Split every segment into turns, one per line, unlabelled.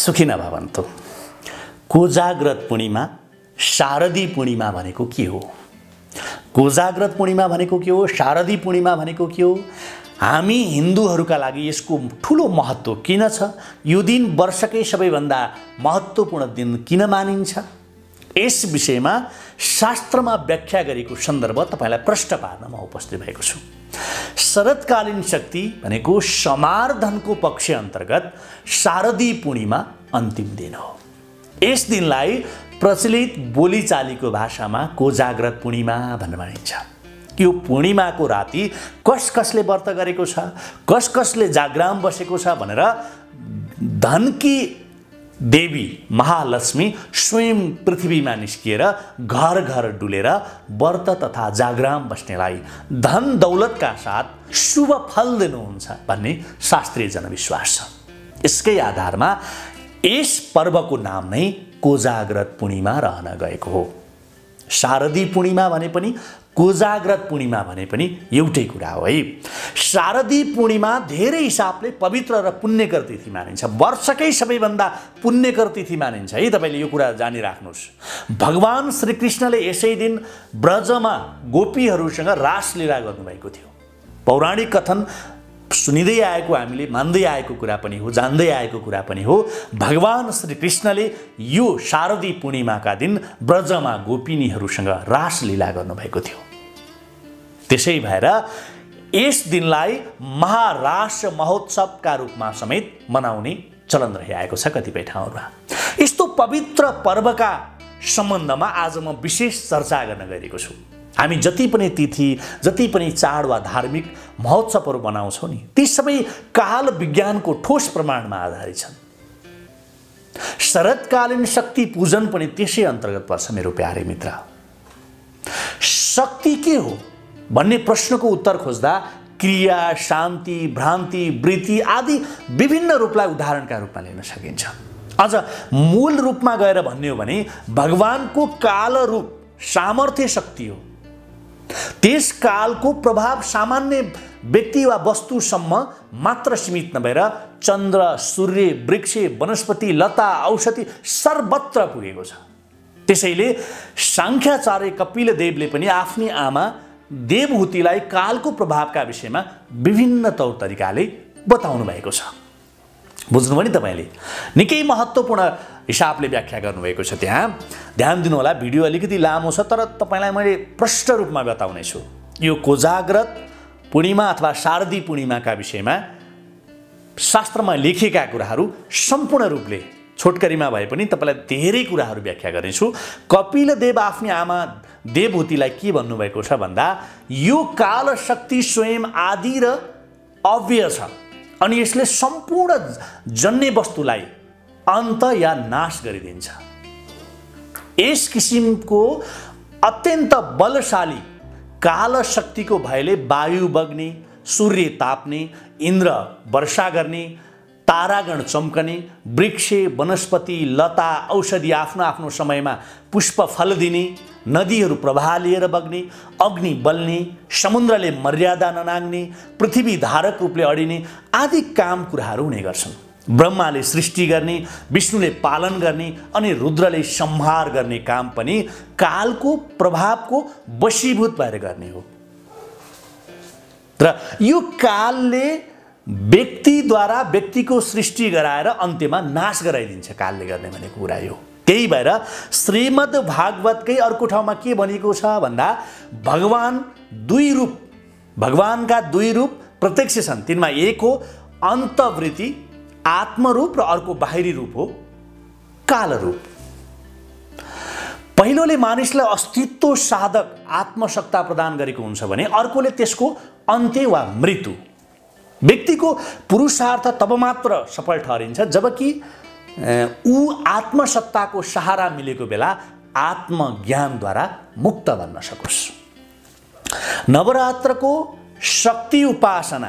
सुखिन भवन्तु। कोजाग्रत पूर्णिमा, शारदी पूर्णिमा भनेको के हो? कोजाग्रत पूर्णिमा भनेको के हो? शारदी पूर्णिमा भनेको के हो? हामी हिन्दूहरूका लागि यसको ठुलो महत्त्व किन छ? यो दिन वर्षकै सबैभन्दा महत्त्वपूर्ण दिन किन मानिन्छ? यस विषयमा शास्त्रमा व्याख्या गरेको सन्दर्भ तपाईलाई प्रश्न पार्न म उपस्थित भएको छु। शरदकालीन शक्ति भनेको समार्धनको पक्ष अन्तर्गत शारदी पूर्णिमा अन्तिम दिन हो। यस दिनलाई प्रचलित बोलीचालीको भाषामा कोजाग्रत पूर्णिमा भनेर भनिन्छ। यो पूर्णिमाको राति कसले व्रत गरेको छ, कसले जागराम बसेको छ भनेर धनकी देवी महालक्ष्मी स्वयं पृथ्वीमा निस्किएर घर घर डुलेर व्रत तथा जागराम बस्नेलाई धन दौलतका साथ शुभ फल दिनुहुन्छ भन्ने शास्त्रीय जनविश्वास छ। यसकै आधारमा यस पर्वको नाम नै कोजाग्रत पूर्णिमा रहन गएको हो। शारदी पूर्णिमा भने पनि कोजाग्रत पूर्णिमा भने पनि एउटै कुरा हो है। शारदी पूर्णिमा धेरै हिसाबले पवित्र र पुण्यकर तिथि मानिन्छ। वर्षकै सबैभन्दा पुण्यकर तिथि मानिन्छ है। तपाईले यो कुरा जानिराख्नुहोस्। भगवान श्रीकृष्णले यसै दिन ब्रजमा गोपीहरूसँग रासलीला गर्नुभएको थियो। पौराणिक कथन सुनिँदै आएको, हामीले मान्दै आएको कुरा पनि हो, जान्दै आएको कुरा पनि हो। भगवान श्रीकृष्णले यो शारदी पूर्णिमाका दिन ब्रजमा गोपिनीहरूसँग रासलीला गर्नुभएको थियो। त्यसै भएर यस दिनलाई महारास महोत्सवका रूपमा समेत मनाउने चलन रहिआएको छ कतिपय ठाउँहरूमा। यस्तो पवित्र पर्वका सम्बन्धमा आज म विशेष चर्चा गर्न गइरहेको छु। हामी जति पनि तिथि, जति पनि चाड वा धार्मिक महोत्सवहरू बनाउँछौँ नि, ती सबै काल विज्ञानको ठोस प्रमाणमा आधारित छन्। शरदकालीन शक्ति पूजन पनि त्यसै अन्तर्गत पर्छ मेरो प्यारे मित्र। शक्ति के हो भन्ने प्रश्नको उत्तर खोज्दा क्रिया, शान्ति, भ्रान्ति, वृत्ति आदि विभिन्न रूपलाई उदाहरणका रूपमा लिन सकिन्छ। अझ मूल रूपमा गएर भन्ने हो भने भगवानको काल रूप सामर्थ्य शक्ति हो। त्यस कालको प्रभाव सामान्य व्यक्ति वा वस्तुसम्म मात्र सीमित नभएर चन्द्र, सूर्य, वृक्ष, वनस्पति, लता, औषधि सर्वत्र पुगेको छ। त्यसैले सांख्याचार्य कपिल देवले पनि आफ्नी आमा देवहूतिलाई कालको प्रभावका विषयमा विभिन्न तौर तरिकाले बताउनु भएको छ। बुझ्नुभयो नि तपाईले? निकै महत्त्वपूर्ण हिसाबले व्याख्या गर्नुभएको छ। त्यहाँ ध्यान दिनुहोला। भिडियो अलिकति लामो छ तर तपाईलाई मैले प्रष्ट रूपमा बताउने छु। यो कोजाग्रत पूर्णिमा अथवा शारदी पूर्णिमाका विषयमा शास्त्रमा लेखेका कुराहरू सम्पूर्ण रूपले छोटकरीमा भए पनि तपाईलाई धेरै कुराहरू व्याख्या गर्नेछु। कपिल देव आफ्नी आमा देवहूतिलाई के भन्नुभएको छ भन्दा यो काल शक्ति स्वयं आदि र अव्यय छ अनि यसले सम्पूर्ण जन्य वस्तुलाई अन्त या नाश गरिदिन्छ। यस किसिमको अत्यन्त बलशाली काल शक्तिको भयले वायु बग्ने, सूर्य ताप्ने, इन्द्र वर्षा गर्ने, तारागण चम्कने, वृक्ष, वनस्पति, लता, औषधि आफ्नो आफ्नो समयमा पुष्प फल दिने, नदीहरू प्रवाह लिएर बग्ने, अग्नि बल्ने, समुद्रले मर्यादा ननाग्ने, पृथ्वी धारक रूपले अडिने आदि काम कुराहरू हुने गर्छन्। ब्रह्माले सृष्टि गर्ने, विष्णुले पालन गर्ने अनि रुद्रले संहार गर्ने काम पनि कालको प्रभावको वशीभूत भएर गर्ने हो। र यो कालले व्यक्तिद्वारा व्यक्तिको सृष्टि गराएर अन्त्यमा नाश गराइदिन्छ। कालले गर्ने भनेको कुरा यो। त्यही भएर श्रीमद् भागवतकै अर्को ठाउँमा के भनेको छ भन्दा भगवान दुई रूप, भगवानका दुई रूप प्रत्यक्ष छन्। तिनमा एक हो अन्तवृत्ति आत्मरूप र अर्को बाहिरी रूप हो काल रूप। पहिलोले मानिसलाई अस्तित्व साधक आत्मसत्ता प्रदान गरेको हुन्छ भने अर्कोले त्यसको अन्त्य वा मृत्यु। व्यक्तिको पुरुषार्थ तब मात्र सफल ठहरिन्छ जबकि ऊ आत्मसत्ताको सहारा मिलेको बेला आत्मज्ञानद्वारा मुक्त बन्न सकोस्। नवरात्रको शक्ति उपासना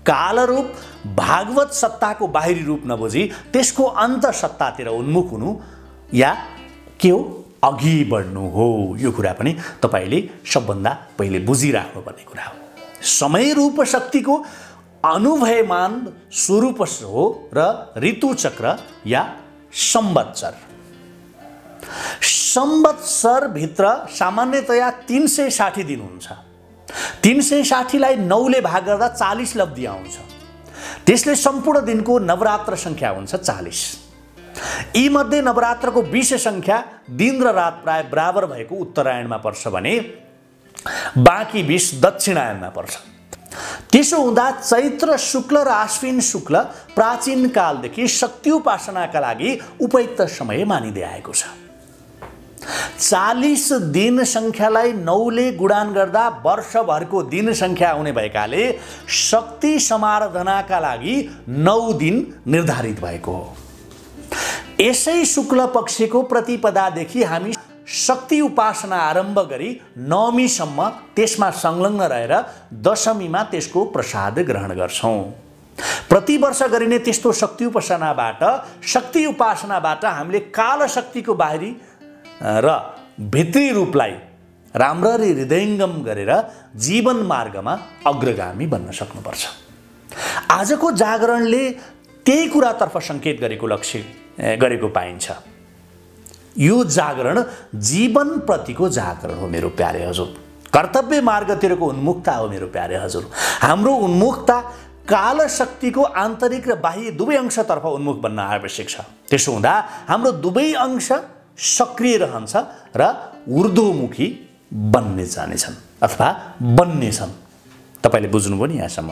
कालरूप भागवत सत्ताको बाहिरी रूप नबुझी त्यसको अन्त सत्तातिर उन्मुख हुनु या के हो अघि बढ्नु हो। यो कुरा पनि तपाईले सबभन्दा पहिले बुझिराख्नुपर्ने कुरा हो। समय रूप शक्तिको अनुभवमान स्वरूप हो र ऋतुचक्र या संवत्सर। संवत्सर भित्र सामान्यतया 360 दिन हुन्छ। 360 लाई 9 ले भाग गर्दा 40 लब्धी आउँछ। त्यसले सम्पूर्ण दिनको नवरात्र संख्या हुन्छ 40। यी मध्ये नवरात्रको विषय संख्या दिन र रात प्राय बराबर भएको उत्तरायणमा पर्छ भने बाँकी 20 दक्षिणायनमा पर्छ। त्यसो हुँदा चैत्र शुक्ल र आश्विन शुक्ल प्राचीन कालदेखि शक्ति उपासनाका लागि उपयुक्त समय मानिँदै आएको छ। 40 दिन संख्यालाई 9 ले गुणान गर्दा वर्षभरको दिन संख्या आउने भएकाले शक्ति समाराधनाका लागि 9 दिन निर्धारित भएको हो। यसै शुक्ल पक्षको प्रतिपदादेखि हामी शक्ति उपासना आरम्भ गरी नवमीसम्म त्यसमा संलग्न रहेर दशमीमा त्यसको प्रसाद ग्रहण गर्छौं। प्रतिवर्ष गरिने त्यस्तो शक्ति उपासनाबाट हामीले काल शक्तिको बाहिरी र भित्री रूपलाई राम्ररी हृदयङ्गम गरेर जीवन मार्गमा अग्रगामी बन्न सक्नुपर्छ। आजको जागरणले त्यही कुरातर्फ संकेत गरेको पाइन्छ। यो जागरण जीवन प्रतिको जागरण हो मेरो प्यारे हजुर। कर्तव्य मार्गतिरको उन्मुखता हो मेरो प्यारे हजुर। हाम्रो उन्मुखता काल शक्तिको आन्तरिक र बाह्य दुवै अंशतर्फ उन्मुख बन्न आवश्यक छ। त्यसो हुँदा हाम्रो दुवै अंश सक्रिय रहन्छ र ऊर्ध्वमुखी बन्ने जानेछन् अथवा बन्नेछन्। तपाईले बुझ्नुभयो नि यहाँसम्म।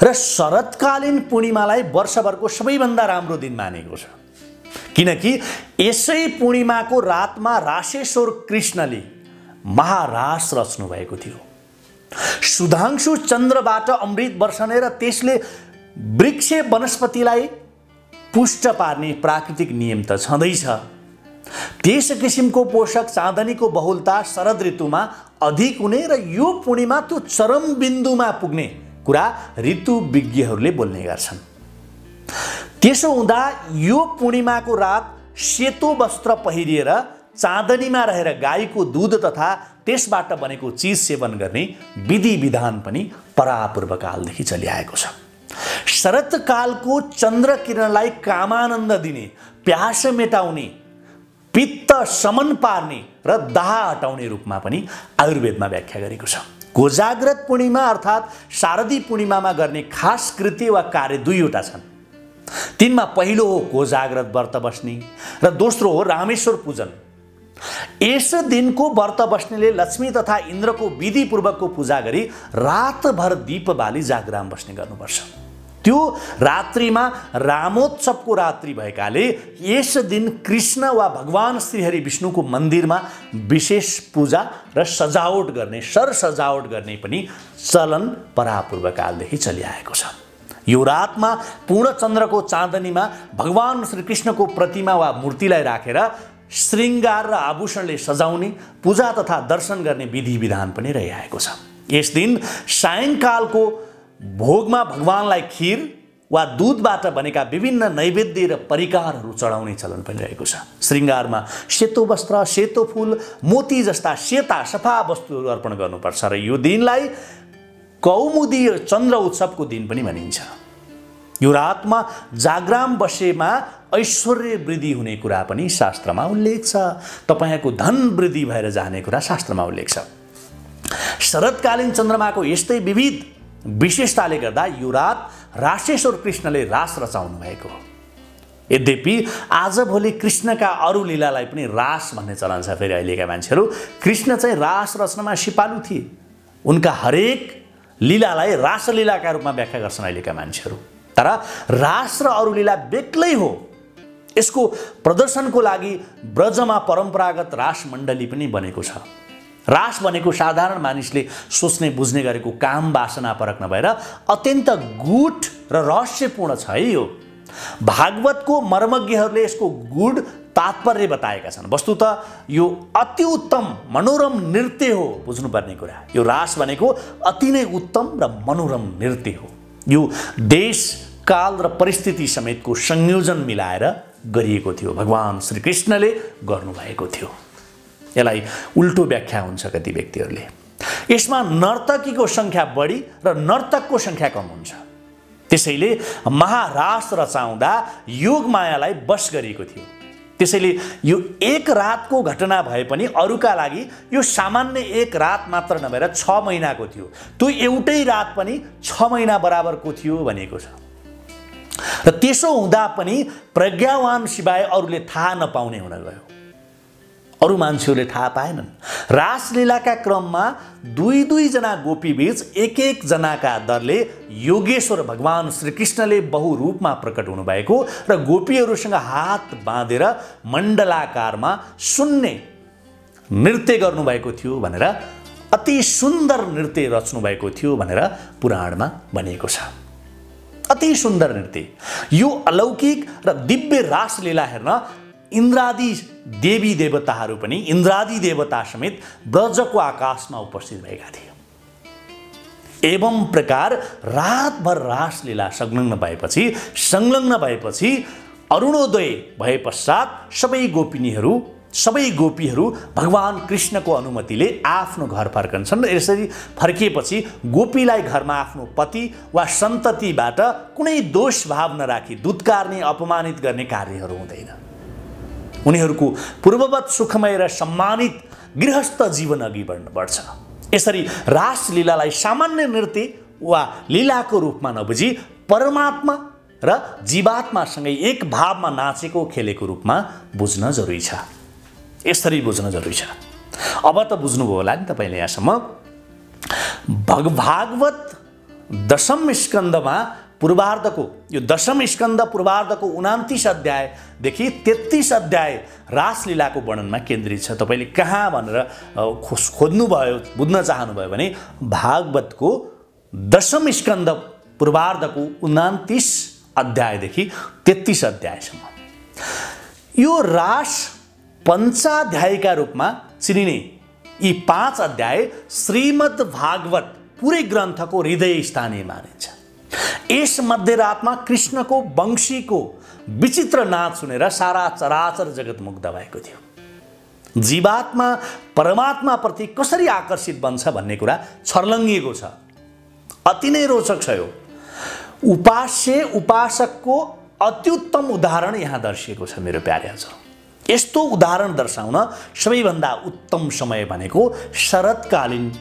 र शरतकालीन पूर्णिमालाई वर्षभरको सबैभन्दा राम्रो दिन मानेको छ, किनकि यसै पूर्णिमाको रातमा राशेश्वर कृष्णले महारास रच्नु भएको थियो। सुधांशु चन्द्रबाट अमृत वर्षने र त्यसले वृक्ष वनस्पतिलाई पुष्ट पार्ने प्राकृतिक नियम त छँदैछ। त्यस किसिमको पोषक चाँदनीको बहुलता शरद ऋतुमा अधिक हुने र यो पूर्णिमा त्यो चरम बिन्दुमा पुग्ने कुरा ऋतु विज्ञहरूले बोल्ने गर्छन्। त्यसो हुँदा यो पूर्णिमाको रात सेतो वस्त्र पहिरिएर चाँदनीमा रहेर गाईको दूध तथा त्यसबाट बनेको चीज सेवन गर्ने विधि विधान पनि परापूर्व कालदेखि चलिआएको छ। शरतकालको चन्द्र किरणलाई कामानन्द दिने, प्यास मेटाउने, पित्त शमन पार्ने र दाह हटाउने रूपमा पनि आयुर्वेदमा व्याख्या गरेको छ। कोजाग्रत पूर्णिमा अर्थात् शारदी पूर्णिमामा गर्ने खास कृत्य वा कार्य दुईवटा छन्। तिनमा पहिलो हो कोजाग्रत व्रत बस्ने र दोस्रो हो रामेश्वर पूजन। यस दिनको व्रत बस्नेले लक्ष्मी तथा इन्द्रको विधिपूर्वकको पूजा गरी रातभर दीप बाली जागराम बस्ने गर्नुपर्छ। त्यो रात्रिमा रामोत्सवको रात्रि भएकाले यस दिन कृष्ण वा भगवान श्रीहरि विष्णुको मन्दिरमा विशेष पूजा र सजावट गर्ने, सजावट गर्ने पनि चलन परापूर्व कालदेखि चलिआएको छ। यो रातमा पूर्ण चन्द्रको चाँदनीमा भगवान श्रीकृष्णको प्रतिमा वा मूर्तिलाई राखेर श्रृङ्गार र आभूषणले सजाउने, पूजा तथा दर्शन गर्ने विधि विधान पनि रहिआएको छ। यस दिन सायंकालको भोगमा भगवानलाई खीर वा दूधबाट बनेका विभिन्न नैवेद्य र परिकारहरू चढाउने चलन पनि रहेको छ। श्रृङ्गारमा सेतो वस्त्र, सेतो फूल, मोती जस्ता सेता सफा वस्तुहरू अर्पण गर्नुपर्छ र यो दिनलाई कौमुदी चन्द्र उत्सवको दिन पनि भनिन्छ। यो रातमा जागराम बसेमा ऐश्वर्य वृद्धि हुने कुरा पनि शास्त्रमा उल्लेख छ। तपाईको धन वृद्धि भएर जाने कुरा शास्त्रमा उल्लेख छ। शरतकालीन चन्द्रमाको यस्तै विविध विशेषताले गर्दा यो रात राशेश्वर कृष्णले रास रचाउनु भएको हो। यद्यपि आजभोलि कृष्णका अरू लीलालाई पनि रास भन्ने चलन छ। फेरि अहिलेका मान्छेहरू कृष्ण चाहिँ रास रच्नमा सिपालु थिए। उनका हरेक लीलालाई रासलीलाका रूपमा व्याख्या गर्छन् अहिलेका मान्छेहरू। तर रास र अरू लीला बेग्लै हो। यसको प्रदर्शनको लागि ब्रजमा परम्परागत रास मण्डली पनि बनेको छ। रास भनेको साधारण मानिसले सोच्ने बुझ्ने गरेको काम वासना परक नभएर अत्यन्त गूढ र रहस्यपूर्ण छ है। यो भागवतको मर्मज्ञहरूले यसको गूढ तात्पर्य बताएका छन्। वस्तुतः यो अति उत्तम मनोरम नृत्य हो। बुझ्नुपर्ने कुरा, यो रास भनेको अति नै उत्तम र मनोरम नृत्य हो। यो देश काल र परिस्थिति समेतको संयोजन मिलाएर गरिएको थियो। भगवान श्रीकृष्णले गर्नुभएको थियो। यसलाई उल्टो व्याख्या हुन्छ कति व्यक्तिहरूले। यसमा नर्तकीको संख्या बढी र नर्तकको संख्या कम हुन्छ। त्यसैले महारास रचाउँदा योगमायालाई वश गरिएको थियो। त्यसैले यो एक रातको घटना भए पनि अरूका लागि यो सामान्य एक रात मात्र नभएर 6 महिनाको थियो। त्यो एउटै रात पनि 6 महिना बराबरको थियो भनेको छ। र त्यसो हुँदा पनि प्रज्ञावान सिवाय अरूले थाहा नपाउने हुन गयो। अरू मान्छेहरूले थाहा पाएनन्। रासलीलाका क्रममा दुई जना गोपी बीच एक जनाका दरले योगेश्वर भगवान श्रीकृष्णले बहुरूपमा प्रकट हुनुभएको र गोपीहरूसँग हात बाँधेर मण्डलाकारमा शून्य नृत्य गर्नुभएको थियो भनेर, अति सुन्दर नृत्य रच्नुभएको थियो भनेर पुराणमा भनिएको छ। अति सुन्दर नृत्य। यो अलौकिक र दिव्य रासलीला हेर्न इन्द्रादि देवी देवताहरू पनि, इन्द्रादि देवता समेत ब्रजको आकाशमा उपस्थित भएका थिए। एवं प्रकार रातभर रासलीला संलग्न भएपछि अरुणोदय भए पश्चात सबै गोपीहरू भगवान कृष्णको अनुमतिले आफ्नो घर फर्कन्छन्। र यसरी फर्किएपछि गोपीलाई घरमा आफ्नो पति वा सन्ततिबाट कुनै दोष भाव नराखी दुत्कारने, अपमानित गर्ने कार्यहरू हुँदैन। उनीहरूको पूर्ववत सुखमय र सम्मानित गृहस्थ जीवन अघि बढ्छ। यसरी रासलीलालाई सामान्य नृत्य वा लीलाको रूपमा नबुझी परमात्मा र जीवात्मासँगै एक भावमा नाचेको खेलेको रूपमा बुझ्न जरुरी छ। यसरी बुझ्न जरुरी छ। अब त बुझ्नुभयो होला नि तपाईले यहाँसम्म। भागवत दशम स्कन्धमा पूर्वार्धको यो दशम स्कन्ध पूर्वार्धको 29 अध्यायदेखि 33 अध्याय रासलीलाको वर्णनमा केन्द्रित छ। तपाईले कहाँ भनेर खोज्नुभयो, बुझ्न चाहनुभयो भने भागवतको दशम स्कन्ध पूर्वार्धको 29 अध्यायदेखि 33 अध्यायसम्म। यो रास पञ्चाध्यायका रूपमा चिनिने यी 5 अध्याय श्रीमद् भागवत पुरै ग्रन्थको हृदय स्थानीय मानिन्छ। यस मध्यरातमा कृष्णको वंशीको विचित्र नाच सुनेर सारा चराचर जगत मुग्ध भएको थियो। जीवात्मा परमात्मा प्रति कसरी आकर्षित बन्छ भन्ने कुरा छर्लङ्गिएको छ। अति नै रोचक छ यो। उपास्य उपासकको अत्युत्तम उदाहरण यहाँ दर्शिएको छ मेरो प्यारेहरू। यस्तो उदाहरण दर्शाउन सबैभन्दा उत्तम समय भनेको शरतकालीन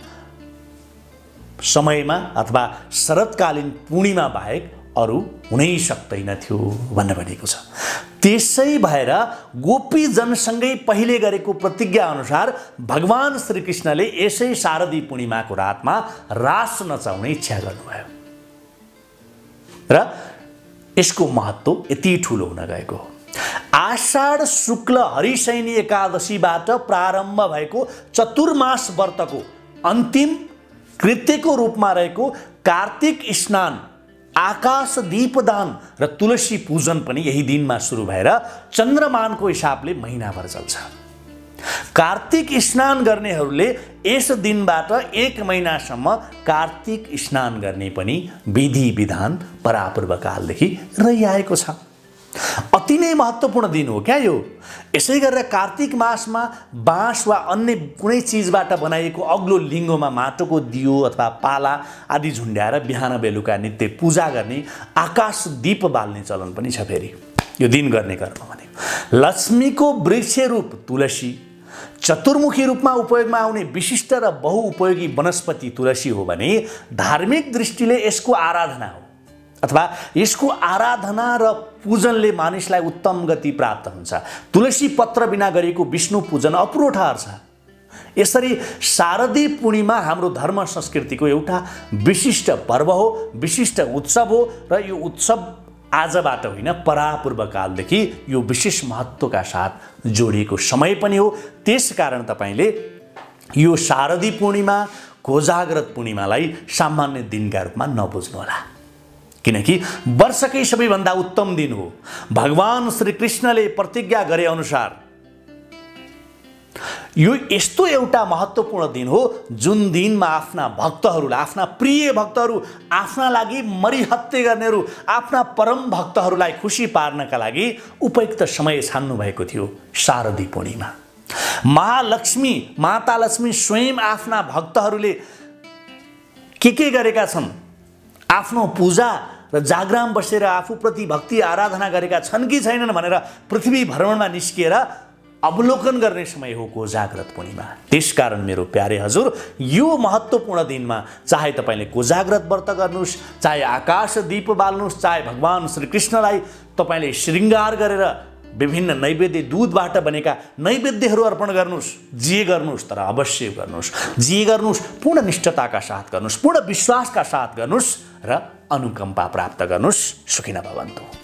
समयमा अथवा शरतकालीन पूर्णिमा बाहेक अरू हुनै सक्दैन थियो भन्ने भनेको छ। त्यसै भएर गोपीजनसँगै पहिले गरेको प्रतिज्ञा अनुसार भगवान श्रीकृष्णले यसै शारदी पूर्णिमाको रातमा रास नचाउने इच्छा गर्नुभयो र यसको महत्त्व यति ठुलो हुन गएको हो। आषाढ शुक्ल हरिशयनी एकादशीबाट प्रारम्भ भएको चतुर्मास व्रतको अन्तिम कृत्यको रूपमा रहेको कार्तिक स्नान, आकाश दीपदान र तुलसी पूजन पनि यही दिनमा सुरु भएर चन्द्रमानको हिसाबले महिनाभर चल्छ। कार्तिक स्नान गर्नेहरूले यस दिनबाट 1 महिनासम्म कार्तिक स्नान गर्ने पनि विधि विधान परापूर्व कालदेखि रहिआएको छ। अति नै महत्त्वपूर्ण दिन हो क्या यो। यसै गरेर कार्तिक मासमा बाँस वा अन्य कुनै चिजबाट बनाइएको अग्लो लिङ्गोमा माटोको दियो अथवा पाला आदि झुन्ड्याएर बिहान बेलुका नित्य पूजा गर्ने, आकाश दीप बाल्ने चलन पनि छ। फेरि यो दिन गर्ने कर्म भनेको लक्ष्मीको वृक्ष रूप तुलसी, चतुर्मुखी रूपमा उपयोगमा आउने विशिष्ट र बहुउपयोगी वनस्पति तुलसी हो भने धार्मिक दृष्टिले यसको आराधना हो अथवा यसको आराधना र पूजनले मानिसलाई उत्तम गति प्राप्त हुन्छ। तुलसी पत्र बिना गरेको विष्णु पूजन अपुरो ठहर्छ। यसरी शारदी पूर्णिमा हाम्रो धर्म संस्कृतिको एउटा विशिष्ट पर्व हो, विशिष्ट उत्सव हो र यो उत्सव आजबाट होइन परापूर्व कालदेखि यो विशेष महत्त्वका साथ जोडिएको समय पनि हो। त्यसकारण तपाईले यो शारदी पूर्णिमा, कोजाग्रत पूर्णिमालाई सामान्य दिनका रूपमा नबुझ्नुहोला, किनकि वर्षकै सबैभन्दा उत्तम दिन हो। भगवान श्रीकृष्णले प्रतिज्ञा गरे अनुसार यो यस्तो एउटा महत्त्वपूर्ण दिन हो जुन दिनमा आफ्ना भक्तहरूलाई, आफ्ना प्रिय भक्तहरू, आफ्ना लागि मरिहत्ते गर्नेहरू, आफ्ना परम भक्तहरूलाई खुसी पार्नका लागि उपयुक्त समय छान्नु भएको थियो शारदी पूर्णिमा। महालक्ष्मी माता लक्ष्मी स्वयं आफ्ना भक्तहरूले के गरेका छन्, आफ्नो पूजा र जागराम बसेर आफूप्रति भक्ति आराधना गरेका छन् कि छैनन् भनेर पृथ्वी भ्रमणमा निस्किएर अवलोकन गर्ने समय हो कोजाग्रत पूर्णिमा। त्यसकारण मेरो प्यारे हजुर, यो महत्त्वपूर्ण दिनमा चाहे तपाईँले कोजाग्रत व्रत गर्नुहोस्, चाहे आकाश दीप बाल्नुहोस्, चाहे भगवान श्रीकृष्णलाई तपाईँले श्रृङ्गार गरेर विभिन्न नैवेद्य दूधबाट बनेका नैवेद्यहरू अर्पण गर्नुहोस्, जे गर्नुहोस् तर अवश्य गर्नुहोस्, जे गर्नुहोस् पूर्ण निष्ठताका साथ गर्नुहोस्, पूर्ण विश्वासका साथ गर्नुहोस् र अनुकम्पा प्राप्त गर्नुहोस्। सुखिन भवन्तु।